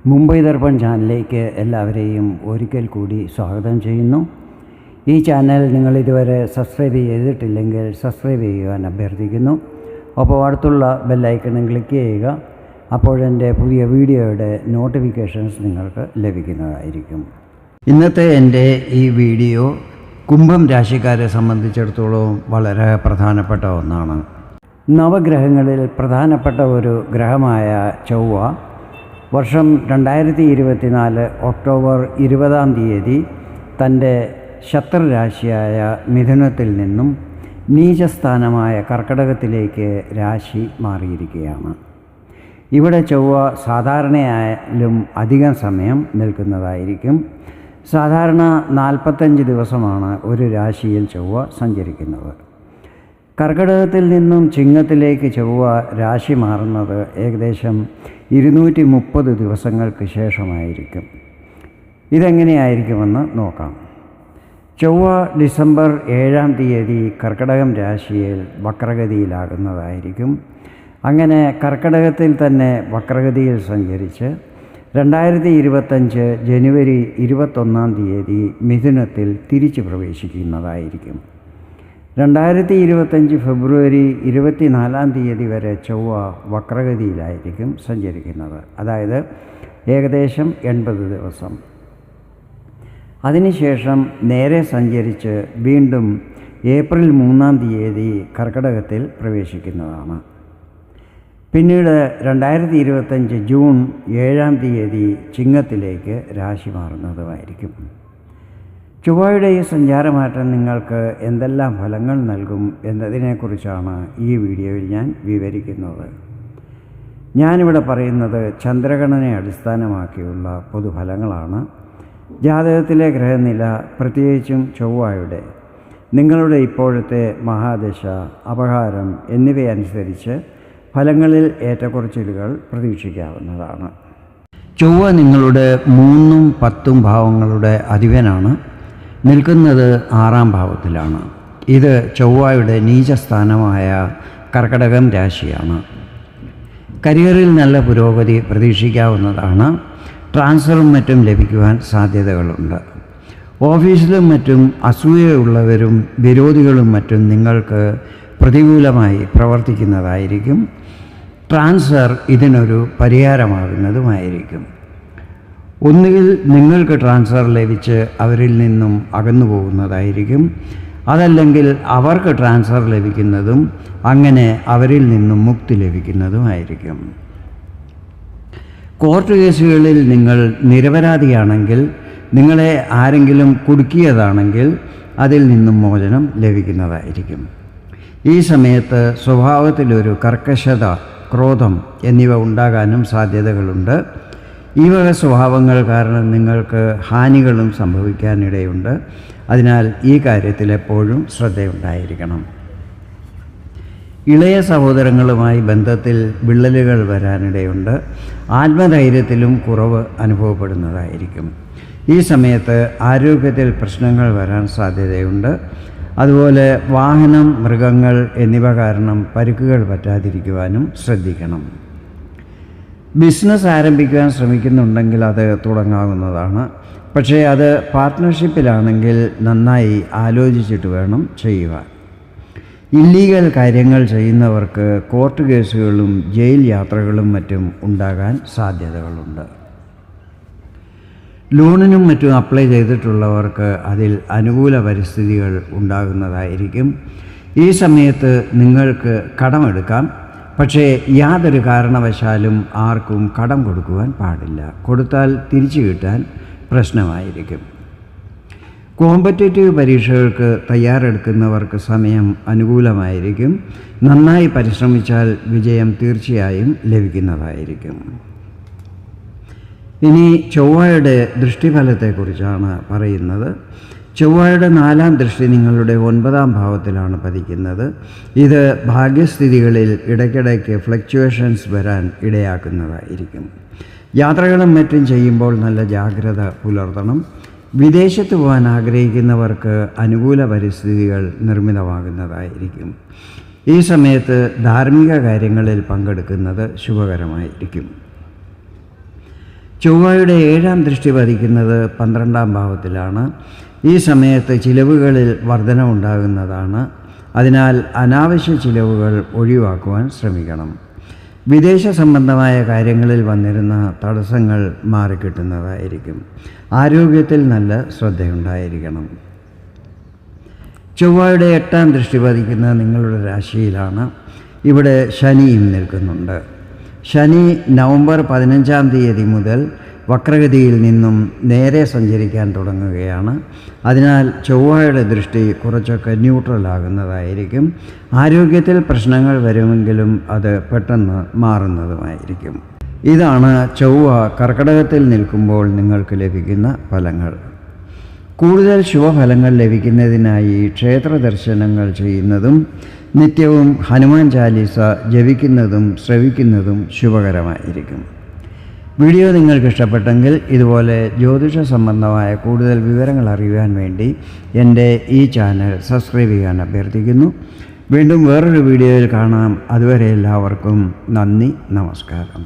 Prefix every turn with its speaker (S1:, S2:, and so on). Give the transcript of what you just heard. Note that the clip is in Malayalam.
S1: മുംബൈ ദർപ്പൺ ചാനലിലേക്ക് എല്ലാവരെയും ഒരിക്കൽ കൂടി സ്വാഗതം ചെയ്യുന്നു. ഈ ചാനൽ നിങ്ങളിതുവരെ സബ്സ്ക്രൈബ് ചെയ്തിട്ടില്ലെങ്കിൽ സബ്സ്ക്രൈബ് ചെയ്യുവാൻ അഭ്യർത്ഥിക്കുന്നു. അപ്പോൾ അടുത്തുള്ള ബെല്ലൈക്കണും ക്ലിക്ക് ചെയ്യുക. അപ്പോഴെൻ്റെ പുതിയ വീഡിയോയുടെ നോട്ടിഫിക്കേഷൻസ് നിങ്ങൾക്ക് ലഭിക്കുന്നതായിരിക്കും. ഇന്നത്തെ എൻ്റെ ഈ വീഡിയോ കുംഭം രാശിക്കാരെ സംബന്ധിച്ചിടത്തോളം വളരെ പ്രധാനപ്പെട്ട ഒന്നാണ്. നവഗ്രഹങ്ങളിൽ പ്രധാനപ്പെട്ട ഒരു ഗ്രഹമായ ചൊവ്വ വർഷം 2024 ഒക്ടോബർ 20 തൻ്റെ ശത്രുരാശിയായ മിഥുനത്തിൽ നിന്നും നീചസ്ഥാനമായ കർക്കടകത്തിലേക്ക് രാശി മാറിയിരിക്കുകയാണ്. ഇവിടെ ചൊവ്വ സാധാരണയായാലും അധികം സമയം നിൽക്കുന്നതായിരിക്കും. സാധാരണ 45 ദിവസമാണ് ഒരു രാശിയിൽ ചൊവ്വ സഞ്ചരിക്കുന്നത്. കർക്കടകത്തിൽ നിന്നും ചിങ്ങത്തിലേക്ക് ചൊവ്വ രാശി മാറുന്നത് ഏകദേശം 230 ദിവസങ്ങൾക്ക് ശേഷമായിരിക്കും. ഇതെങ്ങനെയായിരിക്കുമെന്ന് നോക്കാം. ചൊവ്വ ഡിസംബർ 7 കർക്കടകം രാശിയിൽ വക്രഗതിയിലാകുന്നതായിരിക്കും. അങ്ങനെ കർക്കടകത്തിൽ തന്നെ വക്രഗതിയിൽ സഞ്ചരിച്ച് 2025 ജനുവരി 21 മിഥുനത്തിൽ തിരിച്ചു പ്രവേശിക്കുന്നതായിരിക്കും. 2025 ഫെബ്രുവരി 24 വരെ ചൊവ്വ വക്രഗതിയിലായിരിക്കും സഞ്ചരിക്കുന്നത്. അതായത് ഏകദേശം 80 ദിവസം. അതിനുശേഷം നേരെ സഞ്ചരിച്ച് വീണ്ടും ഏപ്രിൽ 3 കർക്കടകത്തിൽ പ്രവേശിക്കുന്നതാണ്. പിന്നീട് 2025 ജൂൺ 7 ചിങ്ങത്തിലേക്ക് രാശി മാറുന്നതുമായിരിക്കും. ചൊവ്വയുടെ ഈ സഞ്ചാരമാറ്റം നിങ്ങൾക്ക് എന്തെല്ലാം ഫലങ്ങൾ നൽകും എന്നതിനെക്കുറിച്ചാണ് ഈ വീഡിയോയിൽ ഞാൻ വിവരിക്കുന്നത്. ഞാനിവിടെ പറയുന്നത് ചന്ദ്രഗണനയെ അടിസ്ഥാനമാക്കിയുള്ള പൊതുഫലങ്ങളാണ്. ജാതകത്തിലെ ഗ്രഹനില, പ്രത്യേകിച്ചും ചൊവ്വയുടെ നിങ്ങളുടെ ഇപ്പോഴത്തെ മഹാദശ, അപഹാരം എന്നിവയനുസരിച്ച് ഫലങ്ങളിൽ ഏറ്റക്കുറച്ചിലുകൾ പ്രതീക്ഷിക്കാവുന്നതാണ്. ചൊവ്വ നിങ്ങളുടെ 3ഉം 10ഉം ഭാവങ്ങളുടെ അധിപനാണ്. നിൽക്കുന്നത് 6ാം ഭാവത്തിലാണ്. ഇത് ചൊവ്വയുടെ നീചസ്ഥാനമായ കർക്കടകം രാശിയാണ്. കരിയറിൽ നല്ല പുരോഗതി പ്രതീക്ഷിക്കാവുന്നതാണ്. ട്രാൻസ്ഫറും മറ്റും ലഭിക്കുവാൻ സാധ്യതകളുണ്ട്. ഓഫീസിലും മറ്റും അസൂയയുള്ളവരും വിരോധികളും മറ്റും നിങ്ങൾക്ക് പ്രതികൂലമായി പ്രവർത്തിക്കുന്നതായിരിക്കും. ട്രാൻസ്ഫർ ഇതിനൊരു പരിഹാരമാകുന്നതുമായിരിക്കും. ഒന്നുകിൽ നിങ്ങൾക്ക് ട്രാൻസ്ഫർ ലഭിച്ച് അവരിൽ നിന്നും അകന്നു പോകുന്നതായിരിക്കും. അതല്ലെങ്കിൽ അവർക്ക് ട്രാൻസ്ഫർ ലഭിക്കുന്നതും അങ്ങനെ അവരിൽ നിന്നും മുക്തി ലഭിക്കുന്നതുമായിരിക്കും. കോർട്ട് കേസുകളിൽ നിങ്ങൾ നിരപരാധിയാണെങ്കിൽ, നിങ്ങളെ ആരെങ്കിലും കുടുക്കിയതാണെങ്കിൽ അതിൽ നിന്നും മോചനം ലഭിക്കുന്നതായിരിക്കും. ഈ സമയത്ത് സ്വഭാവത്തിലൊരു കർക്കശത, ക്രോധം എന്നിവ ഉണ്ടാകാനും സാധ്യതകളുണ്ട്. ഈ വക സ്വഭാവങ്ങൾ കാരണം നിങ്ങൾക്ക് ഹാനികളും സംഭവിക്കാനിടയുണ്ട്. അതിനാൽ ഈ കാര്യത്തിൽ എപ്പോഴും ശ്രദ്ധയുണ്ടായിരിക്കണം. ഇളയ സഹോദരങ്ങളുമായി ബന്ധത്തിൽ വിള്ളലുകൾ വരാനിടയുണ്ട്. ആത്മധൈര്യത്തിലും കുറവ് അനുഭവപ്പെടുന്നതായിരിക്കും. ഈ സമയത്ത് ആരോഗ്യത്തിൽ പ്രശ്നങ്ങൾ വരാൻ സാധ്യതയുണ്ട്. അതുപോലെ വാഹനം, മൃഗങ്ങൾ എന്നിവ കാരണം പരിക്കുകൾ പറ്റാതിരിക്കുവാനും ശ്രദ്ധിക്കണം. ബിസിനസ് ആരംഭിക്കാൻ ശ്രമിക്കുന്നുണ്ടെങ്കിൽ അത് തുടങ്ങാവുന്നതാണ്. പക്ഷേ അത് പാർട്ട്ണർഷിപ്പിലാണെങ്കിൽ നന്നായി ആലോചിച്ചിട്ട് വേണം ചെയ്യുവാൻ. ഇല്ലീഗൽ കാര്യങ്ങൾ ചെയ്യുന്നവർക്ക് കോർട്ട് കേസുകളും ജയിൽ യാത്രകളും മറ്റും ഉണ്ടാകാൻ സാധ്യതകളുണ്ട്. ലോണിനും മറ്റും അപ്ലൈ ചെയ്തിട്ടുള്ളവർക്ക് അതിൽ അനുകൂല പരിസ്ഥിതികൾ ഉണ്ടാകുന്നതായിരിക്കും. ഈ സമയത്ത് നിങ്ങൾക്ക് കടമെടുക്കാം. പക്ഷേ യാതൊരു കാരണവശാലും ആർക്കും കടം കൊടുക്കുവാൻ പാടില്ല. കൊടുത്താൽ തിരിച്ചു കിട്ടാൻ പ്രശ്നമായിരിക്കും. കോമ്പറ്റേറ്റീവ് പരീക്ഷകൾക്ക് തയ്യാറെടുക്കുന്നവർക്ക് സമയം അനുകൂലമായിരിക്കും. നന്നായി പരിശ്രമിച്ചാൽ വിജയം തീർച്ചയായും ലഭിക്കുന്നതായിരിക്കും. ഇനി ചൊവ്വയുടെ ദൃഷ്ടിഫലത്തെക്കുറിച്ചാണ് പറയുന്നത്. ചൊവ്വയുടെ 4ാം ദൃഷ്ടി നിങ്ങളുടെ 9ാം ഭാവത്തിലാണ് പതിക്കുന്നത്. ഇത് ഭാഗ്യസ്ഥിതികളിൽ ഇടയ്ക്കിടയ്ക്ക് ഫ്ലക്ച്വേഷൻസ് വരാൻ ഇടയാക്കുന്നതായിരിക്കും. യാത്രകളും മറ്റും ചെയ്യുമ്പോൾ നല്ല ജാഗ്രത പുലർത്തണം. വിദേശത്ത് പോകാൻ ആഗ്രഹിക്കുന്നവർക്ക് അനുകൂല പരിസ്ഥിതികൾ നിർമ്മിതമാകുന്നതായിരിക്കും. ഈ സമയത്ത് ധാർമ്മിക കാര്യങ്ങളിൽ പങ്കെടുക്കുന്നത് ശുഭകരമായിരിക്കും. ചൊവ്വയുടെ 7ാം ദൃഷ്ടി പതിക്കുന്നത് 12ാം ഭാവത്തിലാണ്. ഈ സമയത്ത് ചിലവുകളിൽ വർധനവുണ്ടാകുന്നതാണ്. അതിനാൽ അനാവശ്യ ചിലവുകൾ ഒഴിവാക്കുവാൻ ശ്രമിക്കണം. വിദേശ സംബന്ധമായ കാര്യങ്ങളിൽ വന്നിരുന്ന തടസ്സങ്ങൾ മാറിക്കിട്ടുന്നതായിരിക്കും. ആരോഗ്യത്തിൽ നല്ല ശ്രദ്ധയുണ്ടായിരിക്കണം. ചൊവ്വയുടെ 8ാം ദൃഷ്ടി പതിക്കുന്നത് നിങ്ങളുടെ രാശിയിലാണ്. ഇവിടെ ശനിയും നിൽക്കുന്നുണ്ട്. ശനി നവംബർ 15-ാം തീയതി മുതൽ വക്രഗതിയിൽ നിന്നും നേരെ സഞ്ചരിക്കാൻ തുടങ്ങുകയാണ്. അതിനാൽ ചൊവ്വയുടെ ദൃഷ്ടി കുറച്ചൊക്കെ ന്യൂട്രലാകുന്നതായിരിക്കും. ആരോഗ്യത്തിൽ പ്രശ്നങ്ങൾ വരുമെങ്കിലും അത് പെട്ടെന്ന് മാറുന്നതുമായിരിക്കും. ഇതാണ് ചൊവ്വ കർക്കിടകത്തിൽ നിൽക്കുമ്പോൾ നിങ്ങൾക്ക് ലഭിക്കുന്ന ഫലങ്ങൾ. കൂടുതൽ ശുഭഫലങ്ങൾ ലഭിക്കുന്നതിനായി ക്ഷേത്ര ദർശനങ്ങൾ ചെയ്യുന്നതും നിത്യവും ഹനുമാൻ ചാലീസ ജപിക്കുന്നതും ശ്രവിക്കുന്നതും ശുഭകരമായിരിക്കും. വീഡിയോ നിങ്ങൾക്ക് ഇഷ്ടപ്പെട്ടെങ്കിൽ ഇതുപോലെ ജ്യോതിഷ സംബന്ധമായ കൂടുതൽ വിവരങ്ങൾ അറിയുവാൻ വേണ്ടി എൻ്റെ ഈ ചാനൽ സബ്സ്ക്രൈബ് ചെയ്യാൻ അഭ്യർത്ഥിക്കുന്നു. വീണ്ടും വേറൊരു വീഡിയോയിൽ കാണാം. അതുവരെ എല്ലാവർക്കും നന്ദി, നമസ്കാരം.